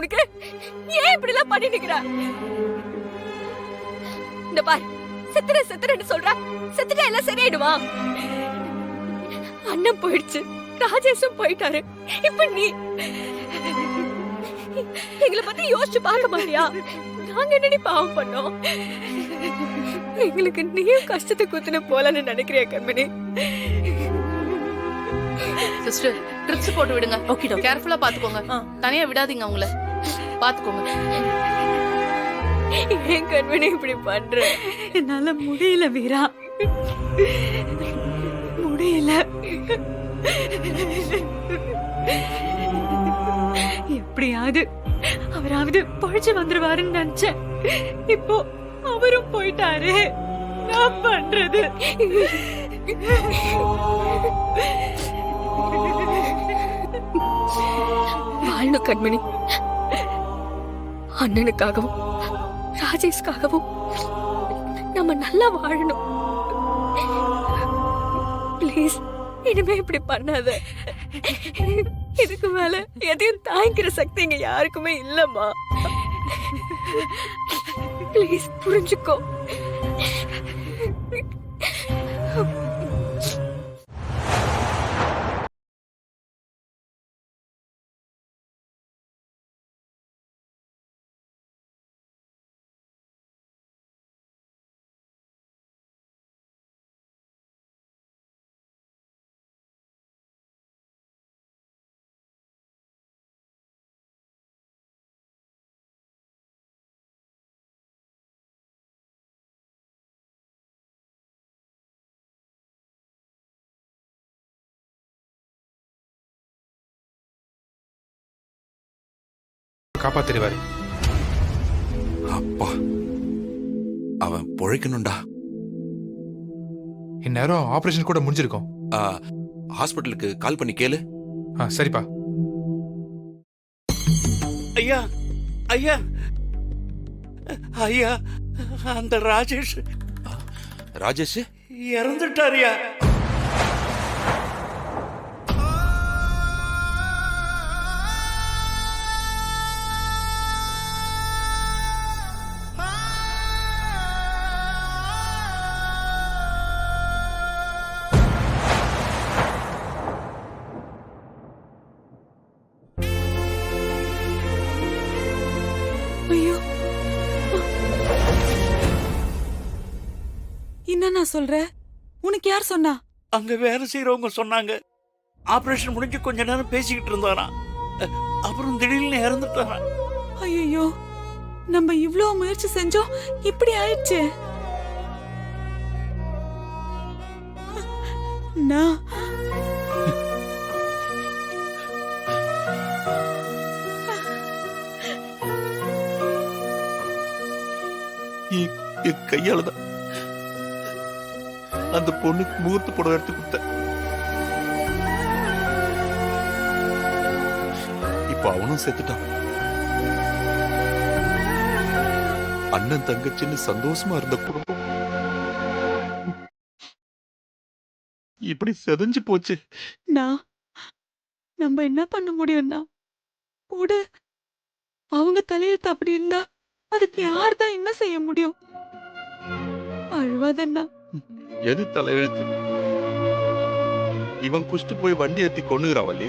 உனக்கு? ஏன் இப்படி எல்லாம் பண்ணி நிக்கிற? இந்த பார், செத்துறேன்னு சொல்ற, செத்துட்டா எல்லாம் சரியாயிடுமா? அண்ணன் போயிடுச்சு, ராஜேஷும் போயிட்டாரு, இப்ப நீ எங்களை பத்தி யோசிச்சு பார்க்க மாட்டியா? நாங்க என்னடி பாவம் பண்ணோம்? எங்களுக்கு நீயும் கஷ்டத்தை குத்துன போலன்னு நினைக்கிறியா கண்மணி? சிஸ்டர், ட்ரிப்ஸ் போட்டு விடுங்க. ஓகே, கேர்ஃபுல்லா பாத்துக்கோங்க. தனியா விடாதீங்க, அவங்கள பாத்துக்கோங்க. ஏன் கண்மணி இப்படி பண்ற? என்னால முடியல வீரா, முடியல. எப்படியாவது அவராவது பொழைச்சு வந்துருவாருன்னு நினைச்சேன். இப்போ அவரும் போயிட்டாரு. நான் பண்றது வாழணும் கண்மணி. அண்ணனுக்காகவும் ராஜேஷ்காகவும் நம்ம நல்லா வாழணும். ப்ளீஸ், இனிமே இப்படி பண்ணாத. இதுக்கு மேல எதையும் தாங்கிக்கிற சக்தி இங்க யாருக்குமே இல்லம்மா. ப்ளீஸ் புரிஞ்சுக்கோ. காப்பாத்திடுவாரு. அப்பா, அவன் பொழைக்கணும்டா. இந்நேரம் ஆபரேஷன் கூட முடிஞ்சிருக்கும். ஹாஸ்பிட்டலுக்கு கால் பண்ணி கேளு. சரிப்பா. ஐயா, ஐயா, ஐயா, அந்த ராஜேஷ் ராஜேஷ் இறந்துட்டாரியா? ஐயோ, என்ன நான் சொல்ற? உனக்கு யார் சொன்னா? அங்க வேலை செய்யறவங்க சொன்னாங்க. ஆபரேஷன் முடிஞ்சு கொஞ்ச நேரம் பேசிக்கிட்டு இருந்தாராம். அப்புறம் திடீர்னு இறந்துட்டாராம். ஐயோ, நம்ம இவ்ளோ முயற்சி செஞ்சோம், இப்படி ஆயிடுச்சு. நான் என் கையாலதான் அந்த பொண்ணுக்கு முகூர்த்த புடவை எடுத்து கொடுத்தேன். இப்ப அவனும் செத்துட்டான். அண்ணன் தங்கச்சின்னு சந்தோஷமா இருந்த குடும்பம் இப்படி செதஞ்சு போச்சு. நம்ம என்ன பண்ண முடியும்னா, கூட அவங்க தலையெழுத்து அப்படி இருந்தா அதுக்கு யார் தான் என்ன செய்ய முடியும்? அழுவாதண்ணா. எது தலையெழுத்து? இவன் குஷ்டு போய் வண்டி ஏத்தி கொண்டுகிறான் வள்ளி.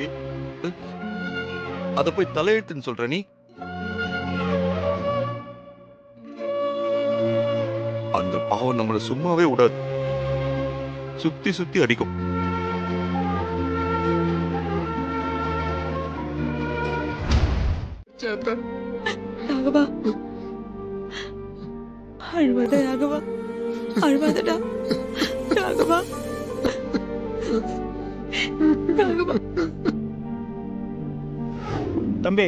அத போய் தலையெழுத்துன்னு சொல்ற நீ? அந்த பாவம் நம்மள சும்மாவே விடாது, சுத்தி சுத்தி அடிக்கும். ராகவா, அழுவாத ராகவா, அழுவாதடா ராகவா, ராகவா. தம்பி,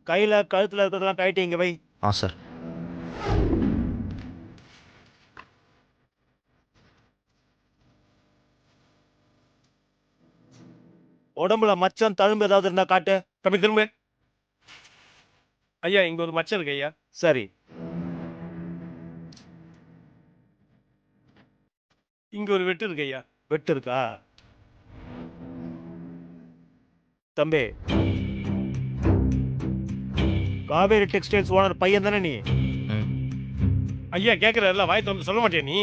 கையில கழுத்துல இருக்கிறதெல்லாம் கைட்டு இங்க வை. சார். உடம்புல மச்சம் தழும்பு ஏதாவது இருந்தா காட்டு. தம்பி திரும்ப. ஐயா, இங்க ஒரு மச்சம் இருக்கு ஐயா. சரி. இங்க ஒரு வெட்டு இருக்கு ஐயா. வெட்டு இருக்கா? தம்பி, காவேரி டெக்ஸ்டைல்ஸ் ஓனர் பையன் தானே நீ? ஐயா கேட்கறதுல வாய் திறந்து சொல்ல மாட்டியா நீ?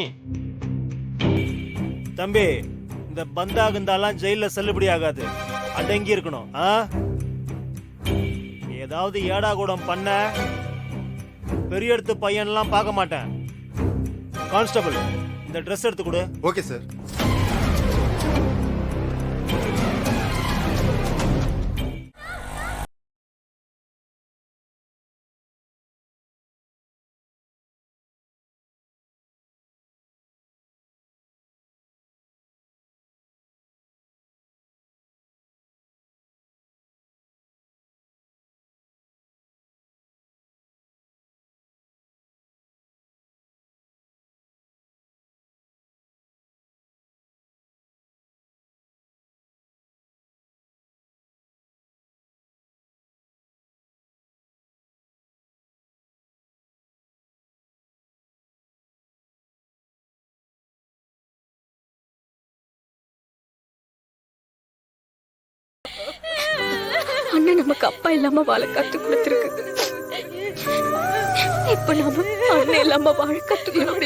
தம்பி, இந்த பந்தாகுந்தாலாம் ஜெயில செல்லுபடி ஆகாது. அடங்கி இருக்கணும். ஏதாவது ஏடா கூடம் பண்ண பெரிய எடுத்து பையன்லாம் பார்க்க மாட்டேன். கான்ஸ்டபிள், இந்த ட்ரெஸ் எடுத்து கொடு. Okay sir. அண்ணன் நமக்கு அப்பா இல்லாம வாழ கத்து கொடுத்துருக்கு. இப்ப நாம அண்ணன் இல்லாம வாழ கத்துக்கணும்.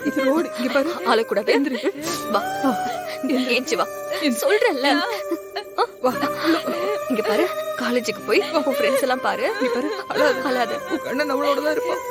இது ரோடு, இங்க பாரு. அழக்கூடாது. வா, ஏஞ்சி வா. சொல்றேன்ல. வா, இங்க பாரு. காலேஜுக்கு போய் உன் ஃப்ரெண்ட்ஸ் எல்லாம் பாரு. இங்க பாரு, அழாத. உங்க அண்ணன் நம்மளோட தான் இருப்பான்.